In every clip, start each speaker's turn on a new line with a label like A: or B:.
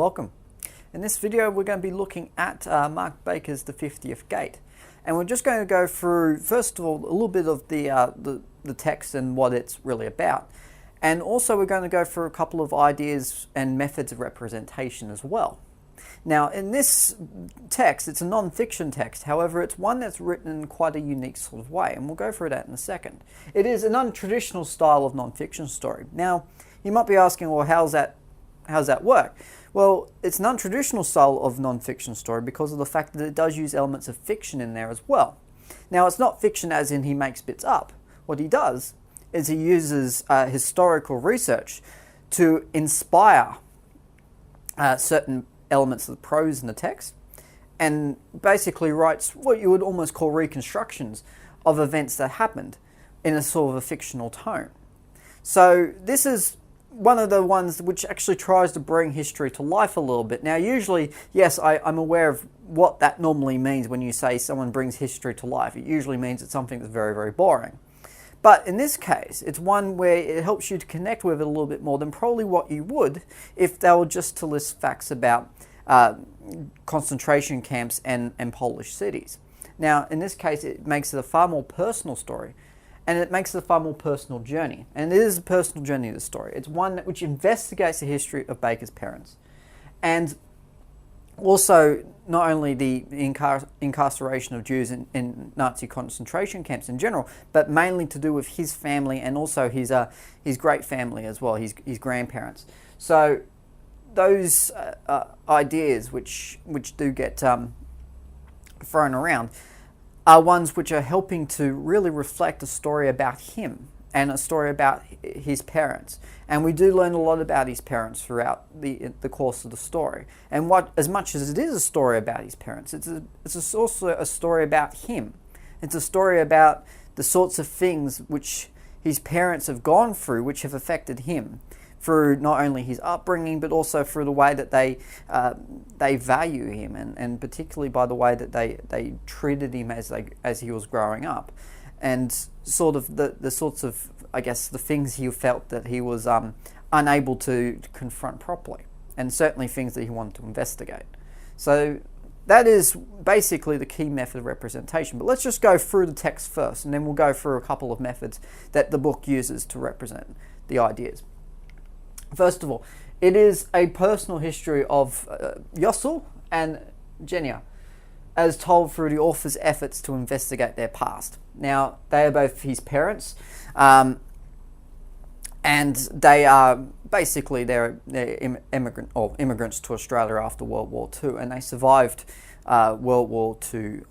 A: welcome. In this video we're going to be looking at Mark Baker's The 50th Gate, and we're just going to go through first of all a little bit of the text and what it's really about, and also we're going to go through a couple of ideas and methods of representation as well. Now in this text, it's a non-fiction text, however it's one that's written in quite a unique sort of way, and we'll go through that in a second. It is an untraditional style of non-fiction story. Now you might be asking, well, how's that work? Well, it's an untraditional style of non-fiction story because of the fact that it does use elements of fiction in there as well. Now, it's not fiction as in he makes bits up. What he does is he uses historical research to inspire certain elements of the prose in the text, and basically writes what you would almost call reconstructions of events that happened in a sort of a fictional tone. So this is one of the ones which actually tries to bring history to life a little bit. Now usually, yes, I'm aware of what that normally means when you say someone brings history to life. It usually means it's something that's very, very boring. But in this case, it's one where it helps you to connect with it a little bit more than probably what you would if they were just to list facts about concentration camps and Polish cities. Now in this case, it makes it a far more personal story, and it makes it a far more personal journey. And it is a personal journey, this story. It's one which investigates the history of Baker's parents, and also not only the incarceration of Jews in Nazi concentration camps in general, but mainly to do with his family and also his great family as well, his grandparents. So those ideas which do get thrown around are ones which are helping to really reflect a story about him and a story about his parents. And we do learn a lot about his parents throughout the course of the story. And as much as it is a story about his parents, it's also a story about him. It's a story about the sorts of things which his parents have gone through, which have affected him, through not only his upbringing, but also through the way that they value him, and particularly by the way that they treated him as he was growing up, and sort of the sorts of, I guess, the things he felt that he was unable to confront properly, and certainly things that he wanted to investigate. So that is basically the key method of representation. But let's just go through the text first, and then we'll go through a couple of methods that the book uses to represent the ideas. First of all, it is a personal history of Yossi and Genia, as told through the author's efforts to investigate their past. Now, they are both his parents, and they are basically they're immigrants to Australia after World War II, and they survived World War II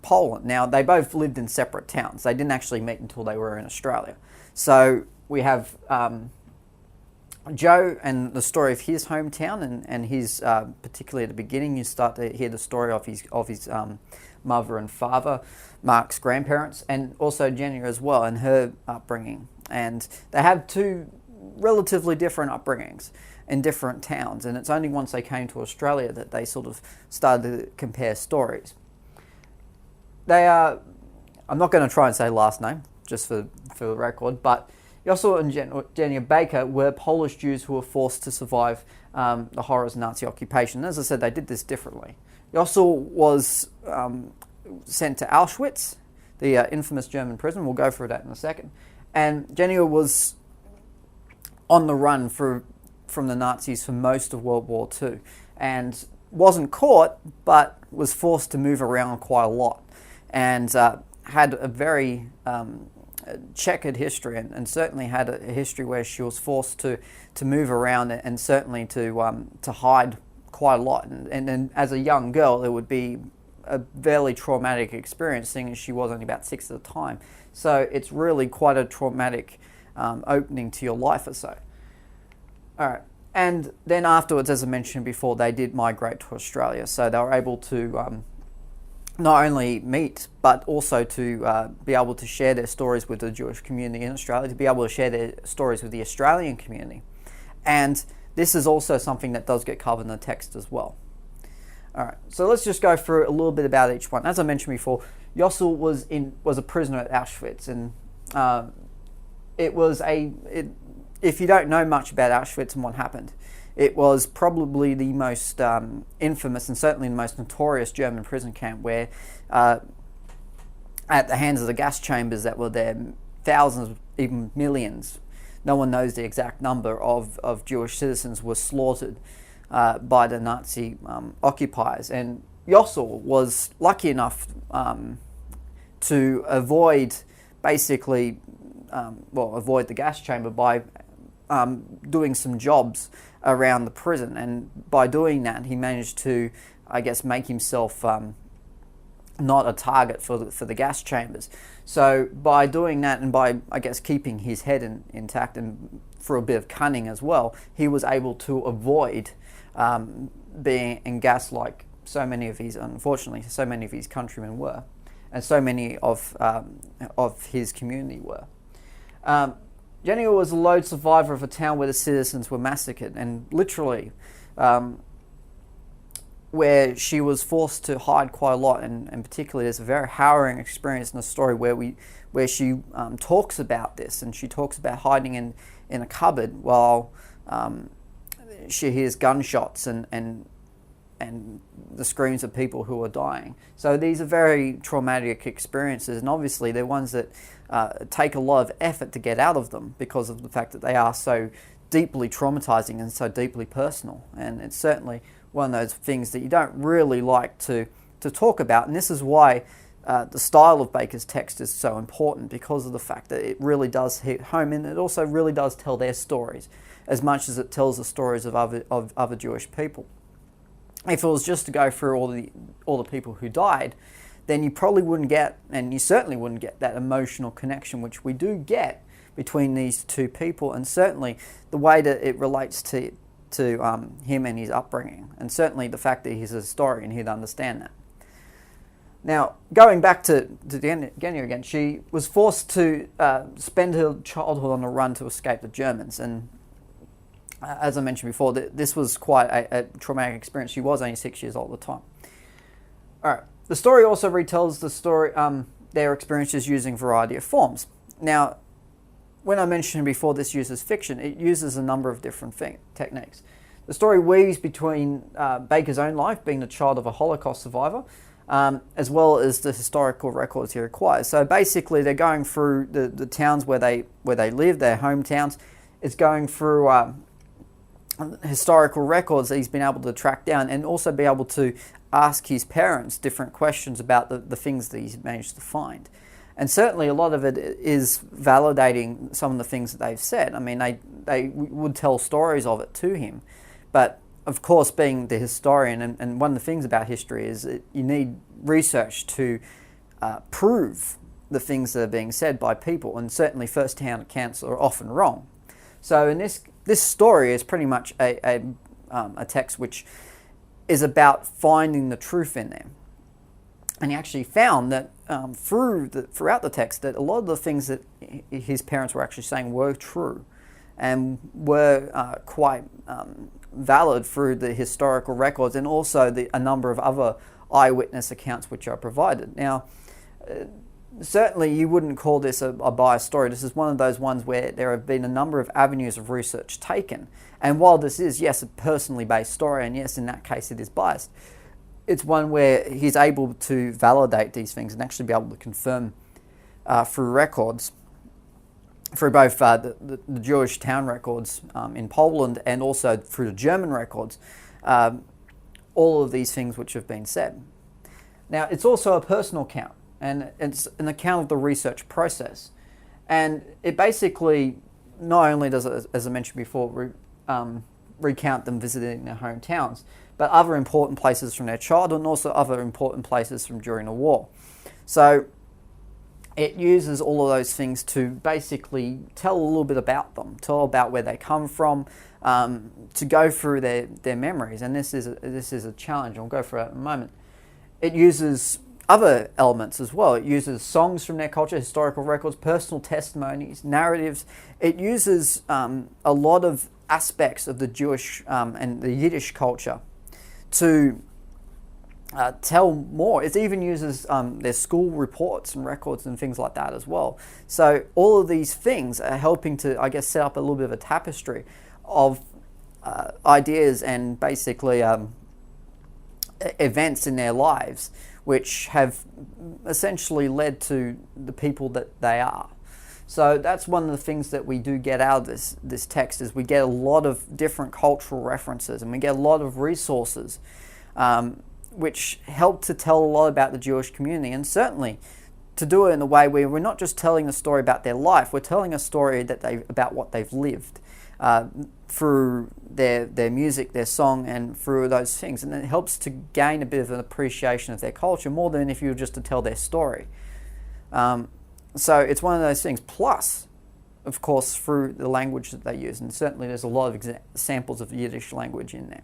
A: Poland. Now, they both lived in separate towns. They didn't actually meet until they were in Australia. So we have Joe and the story of his hometown, and his particularly at the beginning you start to hear the story of his mother and father, Mark's grandparents, and also Genia as well and her upbringing. And they have two relatively different upbringings in different towns, and it's only once they came to Australia that they sort of started to compare stories. They are, I'm not going to try and say last name just for the record, but Yossi and Genia Baker were Polish Jews who were forced to survive the horrors of Nazi occupation. As I said, they did this differently. Yossi was sent to Auschwitz, the infamous German prison. We'll go through that in a second. And Genia was on the run from the Nazis for most of World War II, and wasn't caught, but was forced to move around quite a lot, and had a very checkered history, and certainly had a history where she was forced to move around, and certainly to hide quite a lot. And as a young girl, it would be a fairly traumatic experience, seeing as she was only about 6 at the time. So it's really quite a traumatic opening to your life or so. All right. And then afterwards, as I mentioned before, they did migrate to Australia. So they were able to not only meet, but also to be able to share their stories with the Jewish community in Australia, to be able to share their stories with the Australian community. And this is also something that does get covered in the text as well. All right, so let's just go through a little bit about each one. As I mentioned before, Yossi was a prisoner at Auschwitz, and if you don't know much about Auschwitz and what happened, It was probably the most infamous and certainly the most notorious German prison camp, where at the hands of the gas chambers that were there, thousands, even millions, no one knows the exact number of Jewish citizens were slaughtered by the Nazi occupiers. And Yossi was lucky enough to avoid basically, avoid the gas chamber by doing some jobs around the prison. And by doing that, he managed to, I guess, make himself not a target for the gas chambers. So by doing that, and by, I guess, keeping his head intact, and for a bit of cunning as well, he was able to avoid being in gas like so many of his, unfortunately, so many of his countrymen were, and so many of his community were. Genia was a lone survivor of a town where the citizens were massacred, and literally where she was forced to hide quite a lot, and particularly there's a very harrowing experience in the story where she talks about this, and she talks about hiding in a cupboard while she hears gunshots and the screams of people who are dying. So these are very traumatic experiences, and obviously they're ones that take a lot of effort to get out of them because of the fact that they are so deeply traumatizing and so deeply personal. And it's certainly one of those things that you don't really like to talk about. And this is why the style of Baker's text is so important, because of the fact that it really does hit home, and it also really does tell their stories as much as it tells the stories of other Jewish people. If it was just to go through all the people who died, then you probably wouldn't get, and you certainly wouldn't get, that emotional connection which we do get between these two people, and certainly the way that it relates to him and his upbringing, and certainly the fact that he's a historian, he'd understand that. Now, going back to Genia again, she was forced to spend her childhood on the run to escape the Germans, and as I mentioned before, this was quite a traumatic experience. She was only 6 years old at the time. All right. The story also retells the story, their experiences using a variety of forms. Now, when I mentioned before this uses fiction, it uses a number of different techniques. The story weaves between Baker's own life, being the child of a Holocaust survivor, as well as the historical records he acquires. So basically, they're going through the towns where they live, their hometowns. It's going through historical records that he's been able to track down, and also be able to ask his parents different questions about the things that he's managed to find. And certainly a lot of it is validating some of the things that they've said. I mean, they would tell stories of it to him. But of course, being the historian, and one of the things about history is that you need research to prove the things that are being said by people, and certainly first-hand accounts are often wrong. So in this story is pretty much a text which is about finding the truth in them. And he actually found that throughout the text that a lot of the things that his parents were actually saying were true, and were quite valid through the historical records, and also a number of other eyewitness accounts which are provided. Now, certainly you wouldn't call this a biased story. This is one of those ones where there have been a number of avenues of research taken. And while this is, yes, a personally based story, and yes, in that case it is biased, it's one where he's able to validate these things and actually be able to confirm through records, through both the Jewish town records in Poland, and also through the German records, all of these things which have been said. Now, it's also a personal account, and it's an account of the research process. And it basically not only does it, as I mentioned before, recount them visiting their hometowns, but other important places from their childhood, and also other important places from during the war. So it uses all of those things to basically tell a little bit about them, tell about where they come from, to go through their memories. And this is a challenge. I'll go through that in a moment. It uses other elements as well. It uses songs from their culture, historical records, personal testimonies, narratives. It uses a lot of aspects of the Jewish and the Yiddish culture to tell more. It even uses their school reports and records and things like that as well. So all of these things are helping to, I guess, set up a little bit of a tapestry of ideas and basically events in their lives which have essentially led to the people that they are. So that's one of the things that we do get out of this text, is we get a lot of different cultural references, and we get a lot of resources which help to tell a lot about the Jewish community, and certainly to do it in a way where we're not just telling a story about their life, we're telling a story about what they've lived through their music, their song, and through those things. And it helps to gain a bit of an appreciation of their culture, more than if you were just to tell their story. So it's one of those things. Plus, of course, through the language that they use. And certainly there's a lot of examples of Yiddish language in there.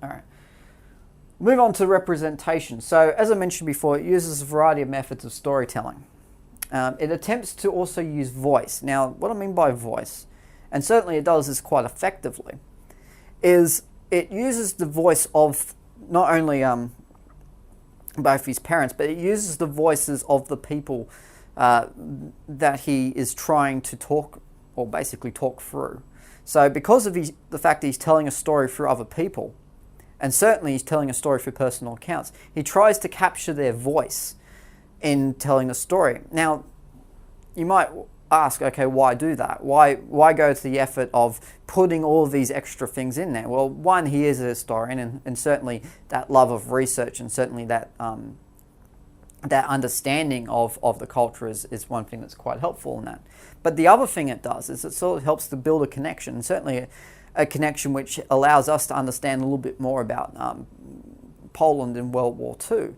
A: All right. Move on to representation. So as I mentioned before, it uses a variety of methods of storytelling. It attempts to also use voice. Now, what I mean by voice, and certainly it does this quite effectively, is it uses the voice of not only both his parents, but it uses the voices of the people that he is trying to talk, or basically talk through. So because of the fact that he's telling a story through other people, and certainly he's telling a story through personal accounts, he tries to capture their voice in telling the story. Now, you might ask, okay, why do that? Why go to the effort of putting all of these extra things in there? Well, one, he is a historian, and certainly that love of research, and certainly that that understanding of the culture is one thing that's quite helpful in that. But the other thing it does is it sort of helps to build a connection, and certainly a connection which allows us to understand a little bit more about Poland in World War II.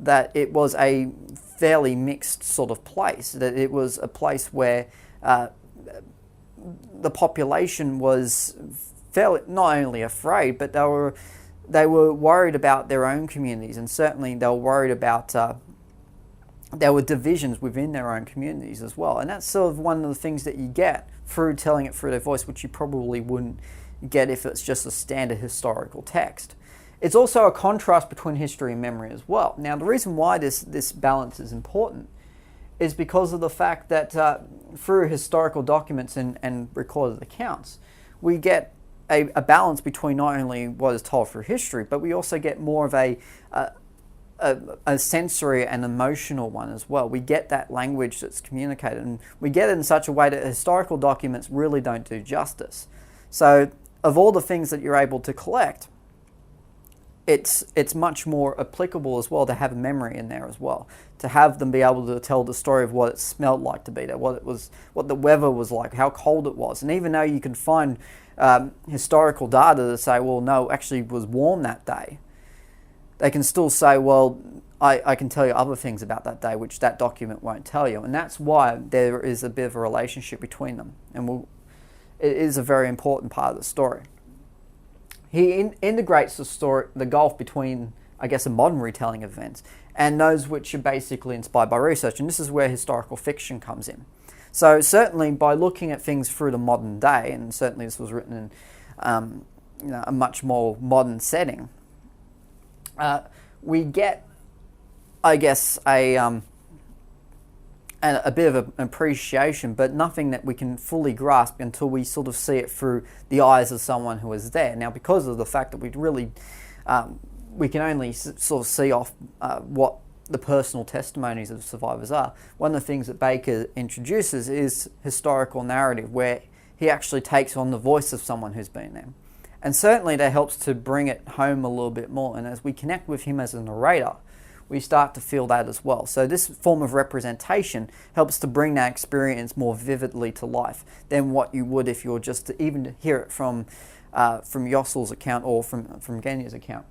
A: That it was a fairly mixed sort of place, that it was a place where the population was fairly, not only afraid, but they were worried about their own communities, and certainly they were worried about there were divisions within their own communities as well. And that's sort of one of the things that you get through telling it through their voice, which you probably wouldn't get if it's just a standard historical text. It's also a contrast between history and memory as well. Now, the reason why this balance is important is because of the fact that through historical documents and recorded accounts, we get a balance between not only what is told through history, but we also get more of a sensory and emotional one as well. We get that language that's communicated, and we get it in such a way that historical documents really don't do justice. So, of all the things that you're able to collect, it's much more applicable as well to have a memory in there as well, to have them be able to tell the story of what it smelled like to be there, what the weather was like, how cold it was. And even though you can find historical data to say, well, no, actually it was warm that day, they can still say, well, I can tell you other things about that day which that document won't tell you. And that's why there is a bit of a relationship between them, and it is a very important part of the story. He integrates the gulf between, I guess, a modern retelling of events and those which are basically inspired by research. And this is where historical fiction comes in. So certainly by looking at things through the modern day, and certainly this was written in a much more modern setting, we get, I guess, a bit of an appreciation, but nothing that we can fully grasp until we sort of see it through the eyes of someone who is there. Now, because of the fact that we can only sort of see off what the personal testimonies of survivors are, one of the things that Baker introduces is historical narrative, where he actually takes on the voice of someone who's been there. And certainly that helps to bring it home a little bit more. And as we connect with him as a narrator, we start to feel that as well. So this form of representation helps to bring that experience more vividly to life than what you would if you were just to even hear it from Yossi's account or from Genia's account.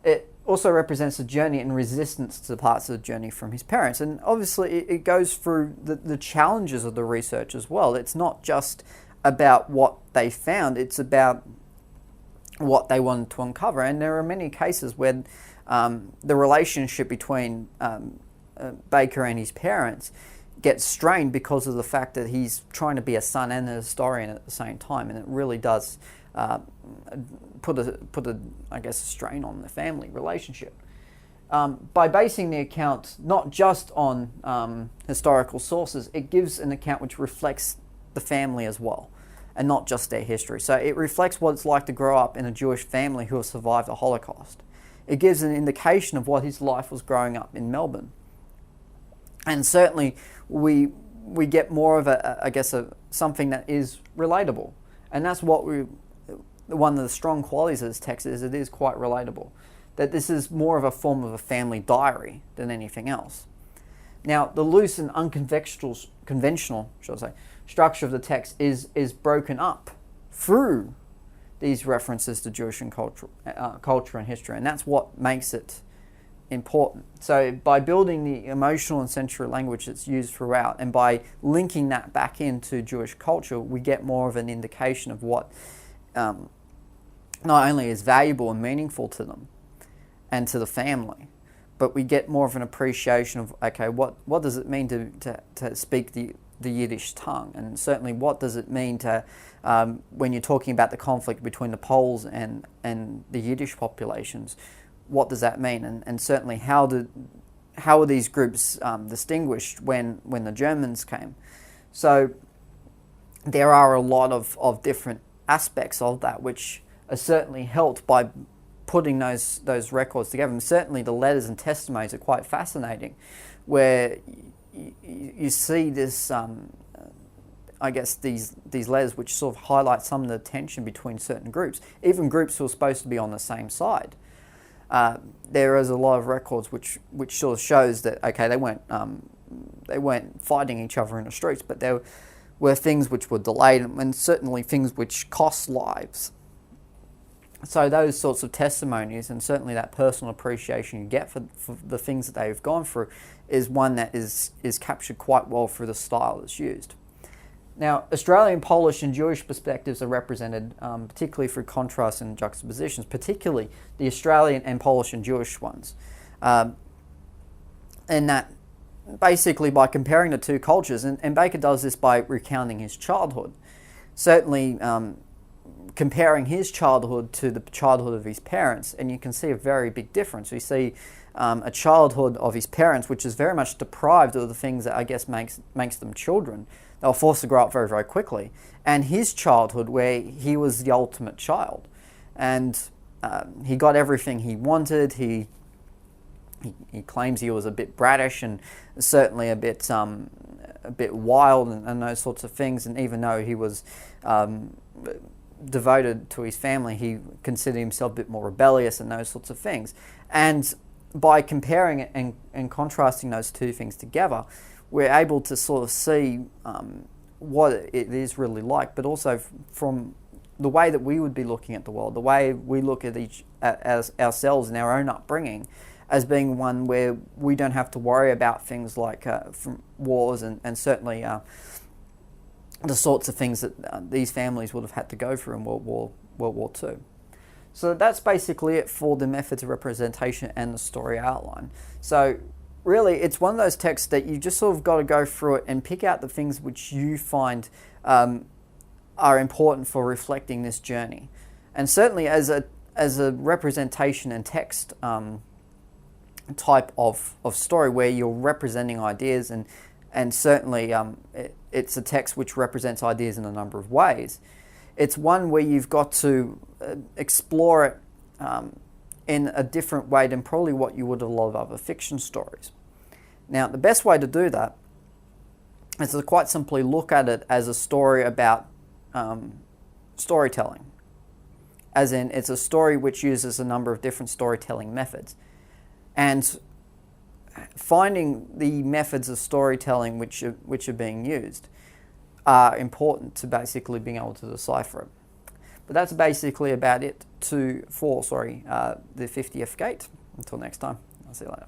A: It also represents a journey and resistance to the parts of the journey from his parents. And obviously it goes through the challenges of the research as well. It's not just about what they found, it's about what they wanted to uncover. And there are many cases where the relationship between Baker and his parents gets strained because of the fact that he's trying to be a son and a historian at the same time, and it really does put a I guess, a strain on the family relationship. By basing the account not just on historical sources, it gives an account which reflects the family as well. and not just their history. So it reflects what it's like to grow up in a Jewish family who have survived the Holocaust. It gives an indication of what his life was growing up in Melbourne. And certainly we get more of something that is relatable. And that's what one of the strong qualities of this text is. It is quite relatable. That this is more of a form of a family diary than anything else. Now, the loose and conventional structure of the text is broken up through these references to Jewish and culture and history, and that's what makes it important. So by building the emotional and sensory language that's used throughout, and by linking that back into Jewish culture, we get more of an indication of what not only is valuable and meaningful to them and to the family, but we get more of an appreciation of, okay, what does it mean to speak the Yiddish tongue? And certainly what does it mean to, when you're talking about the conflict between the Poles and the Yiddish populations, what does that mean? And certainly how are these groups distinguished when the Germans came? So there are a lot of different aspects of that which are certainly helped by putting those records together. And certainly the letters and testimonies are quite fascinating, where you see this, these letters which sort of highlight some of the tension between certain groups, even groups who are supposed to be on the same side. There is a lot of records which sort of shows that, okay, they weren't fighting each other in the streets, but there were things which were delayed, and certainly things which cost lives. So those sorts of testimonies, and certainly that personal appreciation you get for the things that they've gone through, is one that is captured quite well through the style that's used. Now, Australian, Polish and Jewish perspectives are represented particularly through contrasts and juxtapositions, particularly the Australian and Polish and Jewish ones. And that basically by comparing the two cultures, and Baker does this by recounting his childhood, certainly comparing his childhood to the childhood of his parents, and you can see a very big difference. We see a childhood of his parents which is very much deprived of the things that I guess makes them children. They were forced to grow up very, very quickly. And his childhood where he was the ultimate child. And he got everything he wanted. He claims he was a bit bratish and certainly a bit wild and those sorts of things. And even though he was devoted to his family, he considered himself a bit more rebellious and those sorts of things. And by comparing it and contrasting those two things together, we're able to sort of see what it is really like, but also from the way that we would be looking at the world, the way we look at as ourselves and our own upbringing, as being one where we don't have to worry about things like from wars and certainly the sorts of things that these families would have had to go through in World War II. So that's basically it for the methods of representation and the story outline. So really, it's one of those texts that you just sort of got to go through it and pick out the things which you find are important for reflecting this journey. And certainly as a representation and text type of story where you're representing ideas, and certainly it's a text which represents ideas in a number of ways. It's one where you've got to explore it in a different way than probably what you would a lot of other fiction stories. Now, the best way to do that is to quite simply look at it as a story about storytelling. As in, it's a story which uses a number of different storytelling methods. And finding the methods of storytelling which are being used are important to basically being able to decipher it. But that's basically about it for the 50th Gate. Until next time, I'll see you later.